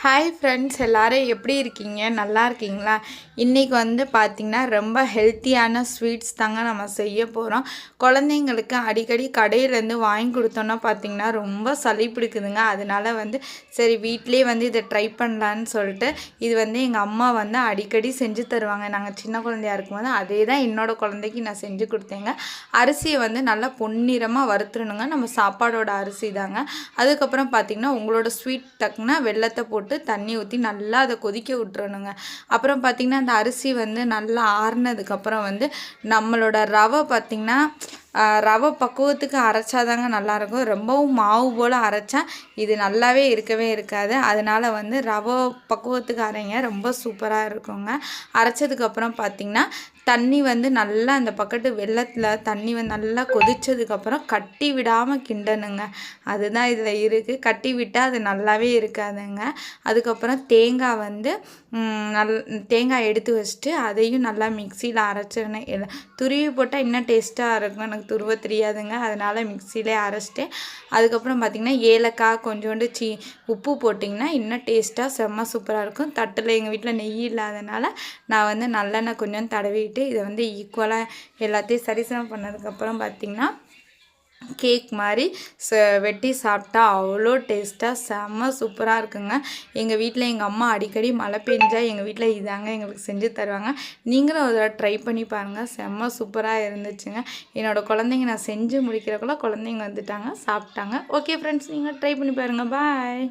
Hi friends, எல்லோரும் எப்படி இருக்கீங்க? நல்லா இருக்கீங்களா? இன்றைக்கி வந்து பார்த்திங்கன்னா ரொம்ப ஹெல்த்தியான ஸ்வீட்ஸ் தாங்க நம்ம செய்ய போகிறோம். குழந்தைங்களுக்கு அடிக்கடி கடையிலேருந்து வாங்கி கொடுத்தோன்னா பார்த்திங்கன்னா ரொம்ப சளி பிடிக்குதுங்க. அதனால வந்து சரி வீட்டிலே வந்து இதை ட்ரை பண்ணலான்னு சொல்லிட்டு இது வந்து எங்கள் அம்மா வந்து அடிக்கடி செஞ்சு தருவாங்க. நாங்கள் சின்ன குழந்தையாக இருக்கும்போது அதே தான் என்னோடய குழந்தைக்கு நான் செஞ்சு கொடுத்தேங்க. அரிசியை வந்து நல்லா பொன்னிறமாக வறுத்துடணுங்க. நம்ம சாப்பாடோட அரிசி தாங்க. அதுக்கப்புறம் பார்த்திங்கன்னா உங்களோட ஸ்வீட் தக்குனா வெல்லத்தை போட்டு தண்ணி ஊற்றி நல்லா அதை கொதிக்க விட்டுறணுங்க. அப்புறம் பார்த்திங்கன்னா அந்த அரிசி வந்து நல்லா ஆறுனதுக்கப்புறம் வந்து நம்மளோட ரவை பார்த்திங்கன்னா ரவை பக்குவத்துக்கு அரைச்சாதாங்க நல்லாயிருக்கும். ரொம்பவும் மாவு போல் அரைச்சா இது நல்லாவே இருக்கவே இருக்காது. அதனால் வந்து ரவை பக்குவத்துக்கு அரைங்க, ரொம்ப சூப்பராக இருக்குங்க. அரைச்சதுக்கப்புறம் பார்த்திங்கன்னா தண்ணி வந்து நல்லா அந்த பக்கத்து வெல்லத்தில் தண்ணி வந்து நல்லா கொதித்ததுக்கப்புறம் கட்டி விடாமல் கிண்டணுங்க. அதுதான் இதில் இருக்குது. கட்டி விட்டால் அது நல்லாவே இருக்காதுங்க. அதுக்கப்புறம் தேங்காய் வந்து தேங்காய் எடுத்து வச்சுட்டு அதையும் நல்லா மிக்சியில் அரைச்சிடணும். துருவி போட்டால் இன்னும் டேஸ்ட்டாக இருக்கும். எனக்கு துருவ தெரியாதுங்க, அதனால் மிக்சியிலே அரைச்சிட்டு அதுக்கப்புறம் பார்த்திங்கன்னா ஏலக்காய் கொஞ்சோண்டு உப்பு போட்டிங்கன்னா இன்னும் டேஸ்ட்டாக செம்ம சூப்பராக இருக்கும். தட்டில் எங்கள் வீட்டில் நெய் இல்லாதனால நான் வந்து நல்லெண்ணெய் கொஞ்சம் தடவிட்டு இதை வந்து ஈக்குவலாக எல்லாத்தையும் சரிசமம் பண்ணதுக்கப்புறம் பார்த்திங்கன்னா கேக் மாதிரி வெட்டி சாப்பிட்டா அவ்வளோ டேஸ்ட்டாக செம்ம சூப்பராக இருக்குங்க. எங்கள் வீட்டில் எங்கள் அம்மா அடிக்கடி மழை பெஞ்சால் எங்கள் வீட்டில் இதாங்க எங்களுக்கு செஞ்சு தருவாங்க. நீங்களும் அதை ட்ரை பண்ணி பாருங்கள், செம்ம சூப்பராக இருந்துச்சுங்க. என்னோடய குழந்தைங்க நான் செஞ்சு முடிக்கிறக்குள்ள குழந்தைங்க வந்துட்டாங்க, சாப்பிட்டாங்க. ஓகே ஃப்ரெண்ட்ஸ், நீங்கள் ட்ரை பண்ணி பாருங்கள். பாய்.